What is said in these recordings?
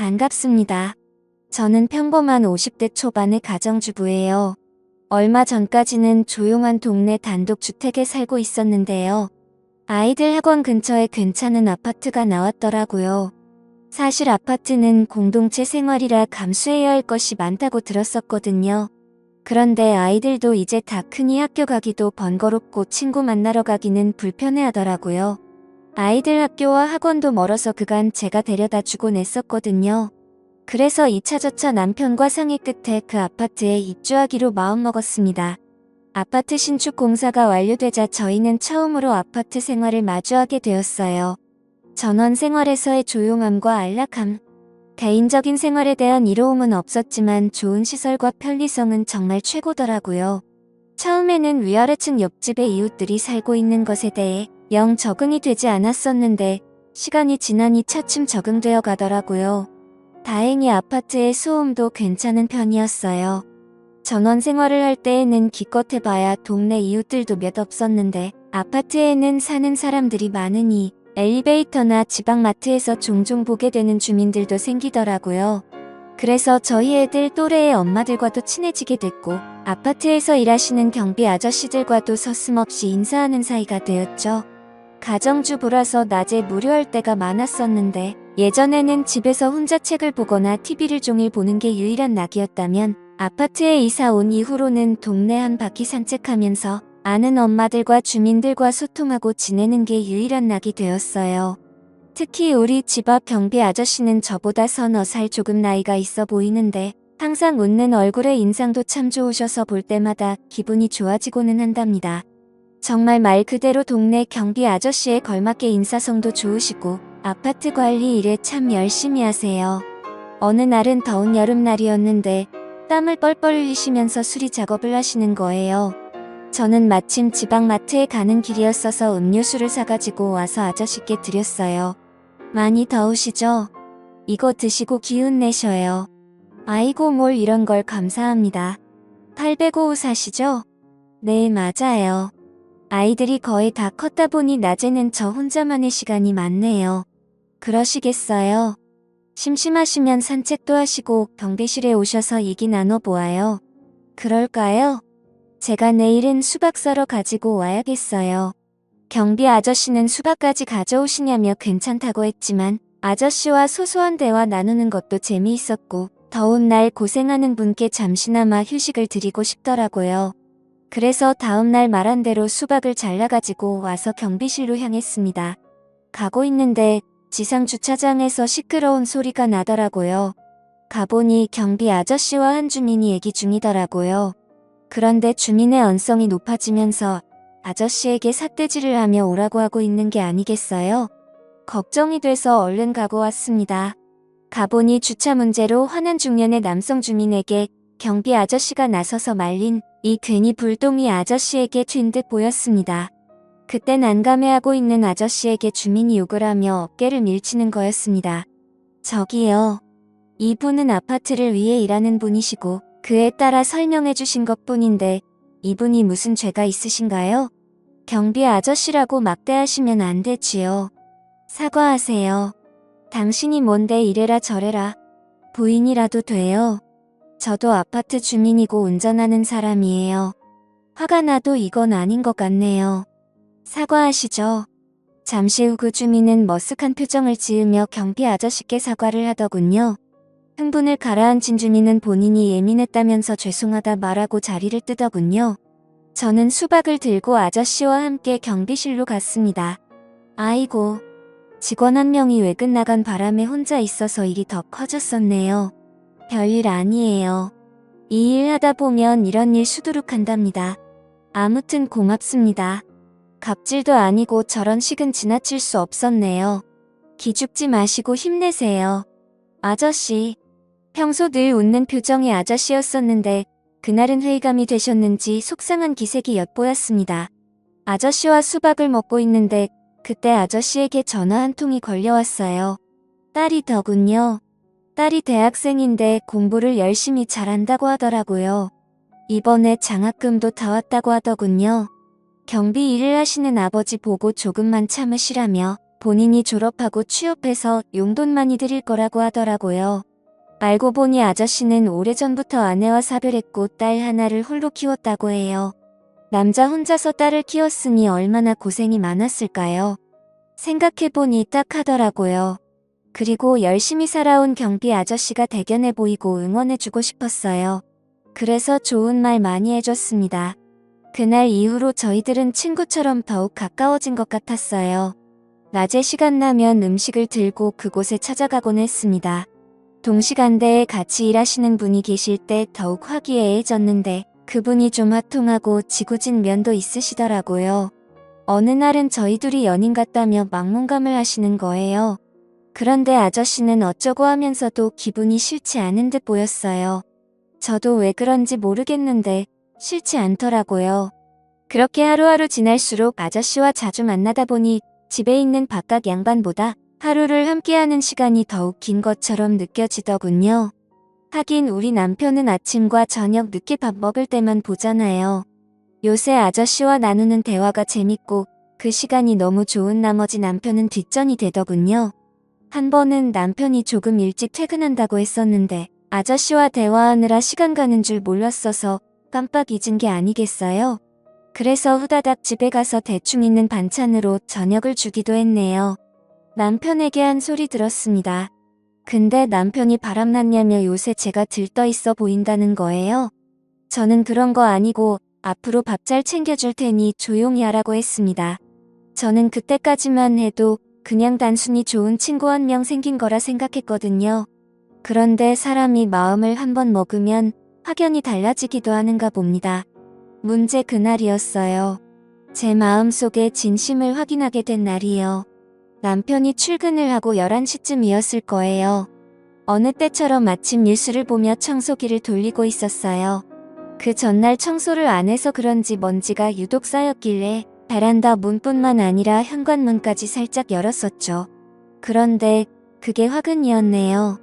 반갑습니다. 저는 평범한 50대 초반의 가정주부예요. 얼마 전까지는 조용한 동네 단독주택에 살고 있었는데요. 아이들 학원 근처에 괜찮은 아파트가 나왔더라고요. 사실 아파트는 공동체 생활이라 감수해야 할 것이 많다고 들었었거든요. 그런데 아이들도 이제 다 크니 학교 가기도 번거롭고 친구 만나러 가기는 불편해하더라고요. 아이들 학교와 학원도 멀어서 그간 제가 데려다 주곤 했었거든요. 그래서 2차저차 남편과 상의 끝에 그 아파트에 입주하기로 마음먹었습니다. 아파트 신축 공사가 완료되자 저희는 처음으로 아파트 생활을 마주하게 되었어요. 전원 생활에서의 조용함과 안락함, 개인적인 생활에 대한 이로움은 없었지만 좋은 시설과 편리성은 정말 최고더라고요. 처음에는 위아래층 옆집에 이웃들이 살고 있는 것에 대해 영 적응이 되지 않았었는데 시간이 지나니 차츰 적응되어 가더라고요. 다행히 아파트의 소음도 괜찮은 편이었어요. 전원 생활을 할 때에는 기껏 해봐야 동네 이웃들도 몇 없었는데 아파트에는 사는 사람들이 많으니 엘리베이터나 지방마트에서 종종 보게 되는 주민들도 생기더라고요. 그래서 저희 애들 또래의 엄마들과도 친해지게 됐고 아파트에서 일하시는 경비 아저씨들과도 서슴없이 인사하는 사이가 되었죠. 가정주부라서 낮에 무료할 때가 많았었는데 예전에는 집에서 혼자 책을 보거나 TV를 종일 보는 게 유일한 낙이었다면 아파트에 이사 온 이후로는 동네 한 바퀴 산책하면서 아는 엄마들과 주민들과 소통하고 지내는 게 유일한 낙이 되었어요. 특히 우리 집 앞 경비 아저씨는 저보다 서너 살 조금 나이가 있어 보이는데 항상 웃는 얼굴에 인상도 참 좋으셔서 볼 때마다 기분이 좋아지고는 한답니다. 정말 말 그대로 동네 경비 아저씨에 걸맞게 인사성도 좋으시고 아파트 관리 일에 참 열심히 하세요. 어느 날은 더운 여름날이었는데 땀을 뻘뻘 흘리시면서 수리 작업을 하시는 거예요. 저는 마침 지방마트에 가는 길이었어서 음료수를 사가지고 와서 아저씨께 드렸어요. 많이 더우시죠? 이거 드시고 기운 내셔요. 아이고 뭘 이런 걸 감사합니다. 805 사시죠? 네 맞아요. 아이들이 거의 다 컸다 보니 낮에는 저 혼자만의 시간이 많네요. 그러시겠어요? 심심하시면 산책도 하시고 경비실에 오셔서 얘기 나눠보아요. 그럴까요? 제가 내일은 수박 썰어 가지고 와야겠어요. 경비 아저씨는 수박까지 가져오시냐며 괜찮다고 했지만 아저씨와 소소한 대화 나누는 것도 재미있었고 더운 날 고생하는 분께 잠시나마 휴식을 드리고 싶더라고요. 그래서 다음날 말한 대로 수박을 잘라가지고 와서 경비실로 향했습니다. 가고 있는데 지상 주차장에서 시끄러운 소리가 나더라고요. 가보니 경비 아저씨와 한 주민이 얘기 중이더라고요. 그런데 주민의 언성이 높아지면서 아저씨에게 삿대질을 하며 오라고 하고 있는 게 아니겠어요? 걱정이 돼서 얼른 가고 왔습니다. 가보니 주차 문제로 화난 중년의 남성 주민에게 경비 아저씨가 나서서 말린 이 괜히 불똥이 아저씨에게 튄 듯 보였습니다. 그때 난감해하고 있는 아저씨에게 주민이 욕을 하며 어깨를 밀치는 거였습니다. 저기요. 이분은 아파트를 위해 일하는 분이시고 그에 따라 설명해 주신 것뿐인데 이분이 무슨 죄가 있으신가요? 경비 아저씨라고 막대하시면 안 되지요. 사과하세요. 당신이 뭔데 이래라 저래라. 부인이라도 돼요. 저도 아파트 주민이고 운전하는 사람이에요. 화가 나도 이건 아닌 것 같네요. 사과하시죠. 잠시 후 그 주민은 머쓱한 표정을 지으며 경비 아저씨께 사과를 하더군요. 흥분을 가라앉힌 주민은 본인이 예민했다면서 죄송하다 말하고 자리를 뜨더군요. 저는 수박을 들고 아저씨와 함께 경비실로 갔습니다. 아이고, 직원 한 명이 외근 나간 바람에 혼자 있어서 일이 더 커졌었네요. 별일 아니에요. 이 일 하다 보면 이런 일 수두룩 한답니다. 아무튼 고맙습니다. 갑질도 아니고 저런 식은 지나칠 수 없었네요. 기죽지 마시고 힘내세요. 아저씨. 평소 늘 웃는 표정의 아저씨였었는데 그날은 회의감이 되셨는지 속상한 기색이 엿보였습니다. 아저씨와 수박을 먹고 있는데 그때 아저씨에게 전화 한 통이 걸려왔어요. 딸이더군요. 딸이 대학생인데 공부를 열심히 잘한다고 하더라고요. 이번에 장학금도 다 왔다고 하더군요. 경비 일을 하시는 아버지 보고 조금만 참으시라며 본인이 졸업하고 취업해서 용돈 많이 드릴 거라고 하더라고요. 알고 보니 아저씨는 오래전부터 아내와 사별했고 딸 하나를 홀로 키웠다고 해요. 남자 혼자서 딸을 키웠으니 얼마나 고생이 많았을까요? 생각해보니 딱 하더라고요. 그리고 열심히 살아온 경비 아저씨가 대견해 보이고 응원해주고 싶었어요. 그래서 좋은 말 많이 해줬습니다. 그날 이후로 저희들은 친구처럼 더욱 가까워진 것 같았어요. 낮에 시간 나면 음식을 들고 그곳에 찾아가곤 했습니다. 동시간대에 같이 일하시는 분이 계실 때 더욱 화기애애해졌는데 그분이 좀 화통하고 지구진 면도 있으시더라고요. 어느 날은 저희 둘이 연인 같다며 막mun감을 하시는 거예요. 그런데 아저씨는 어쩌고 하면서도 기분이 싫지 않은 듯 보였어요. 저도 왜 그런지 모르겠는데 싫지 않더라고요. 그렇게 하루하루 지날수록 아저씨와 자주 만나다 보니 집에 있는 바깥 양반보다 하루를 함께하는 시간이 더욱 긴 것처럼 느껴지더군요. 하긴 우리 남편은 아침과 저녁 늦게 밥 먹을 때만 보잖아요. 요새 아저씨와 나누는 대화가 재밌고 그 시간이 너무 좋은 나머지 남편은 뒷전이 되더군요. 한 번은 남편이 조금 일찍 퇴근한다고 했었는데 아저씨와 대화하느라 시간 가는 줄 몰랐어서 깜빡 잊은 게 아니겠어요? 그래서 후다닥 집에 가서 대충 있는 반찬으로 저녁을 주기도 했네요. 남편에게 한 소리 들었습니다. 근데 남편이 바람났냐며 요새 제가 들떠 있어 보인다는 거예요. 저는 그런 거 아니고 앞으로 밥 잘 챙겨줄 테니 조용히 하라고 했습니다. 저는 그때까지만 해도 그냥 단순히 좋은 친구 한 명 생긴 거라 생각했거든요. 그런데 사람이 마음을 한번 먹으면 확연히 달라지기도 하는가 봅니다. 문제 그날이었어요. 제 마음속에 진심을 확인하게 된 날이요. 남편이 출근을 하고 11시쯤이었을 거예요. 어느 때처럼 마침 뉴스를 보며 청소기를 돌리고 있었어요. 그 전날 청소를 안 해서 그런지 먼지가 유독 쌓였길래 베란다 문뿐만 아니라 현관문까지 살짝 열었었죠. 그런데 그게 화근이었네요.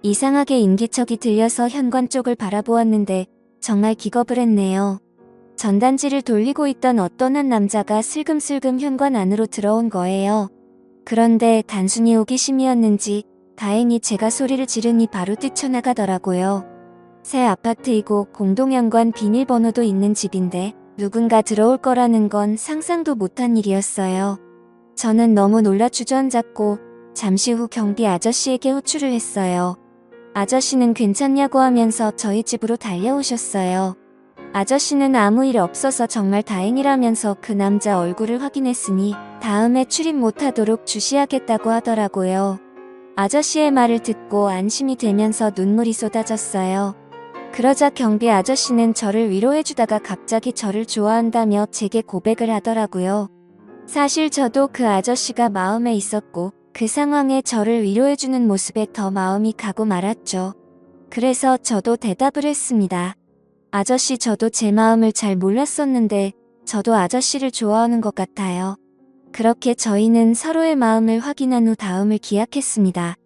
이상하게 인기척이 들려서 현관 쪽을 바라보았는데 정말 기겁을 했네요. 전단지를 돌리고 있던 어떤 한 남자가 슬금슬금 현관 안으로 들어온 거예요. 그런데 단순히 호기심이었는지 다행히 제가 소리를 지르니 바로 뛰쳐나가더라고요. 새 아파트이고 공동현관 비밀번호도 있는 집인데 누군가 들어올 거라는 건 상상도 못한 일이었어요. 저는 너무 놀라 주저앉았고 잠시 후 경비 아저씨에게 호출을 했어요. 아저씨는 괜찮냐고 하면서 저희 집으로 달려오셨어요. 아저씨는 아무 일 없어서 정말 다행이라면서 그 남자 얼굴을 확인했으니 다음에 출입 못하도록 주시하겠다고 하더라고요. 아저씨의 말을 듣고 안심이 되면서 눈물이 쏟아졌어요. 그러자 경비 아저씨는 저를 위로해주다가 갑자기 저를 좋아한다며 제게 고백을 하더라고요. 사실 저도 그 아저씨가 마음에 있었고 그 상황에 저를 위로해주는 모습에 더 마음이 가고 말았죠. 그래서 저도 대답을 했습니다. 아저씨 저도 제 마음을 잘 몰랐었는데 저도 아저씨를 좋아하는 것 같아요. 그렇게 저희는 서로의 마음을 확인한 후 다음을 기약했습니다.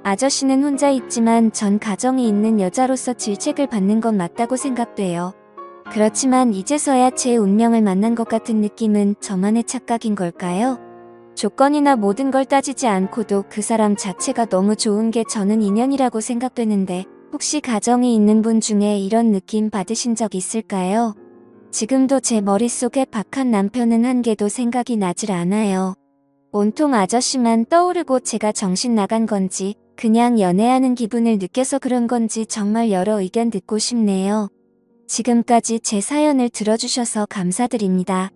아저씨는 혼자 있지만 전 가정이 있는 여자로서 질책을 받는 건 맞다고 생각돼요. 그렇지만 이제서야 제 운명을 만난 것 같은 느낌은 저만의 착각인 걸까요? 조건이나 모든 걸 따지지 않고도 그 사람 자체가 너무 좋은 게 저는 인연이라고 생각되는데 혹시 가정이 있는 분 중에 이런 느낌 받으신 적 있을까요? 지금도 제 머릿속에 박한 남편은 한 개도 생각이 나질 않아요. 온통 아저씨만 떠오르고 제가 정신 나간 건지 그냥 연애하는 기분을 느껴서 그런 건지 정말 여러 의견 듣고 싶네요. 지금까지 제 사연을 들어주셔서 감사드립니다.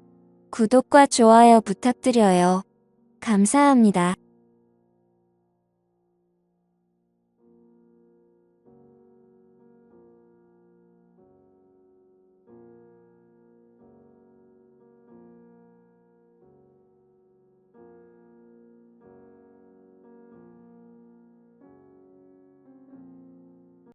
구독과 좋아요 부탁드려요. 감사합니다.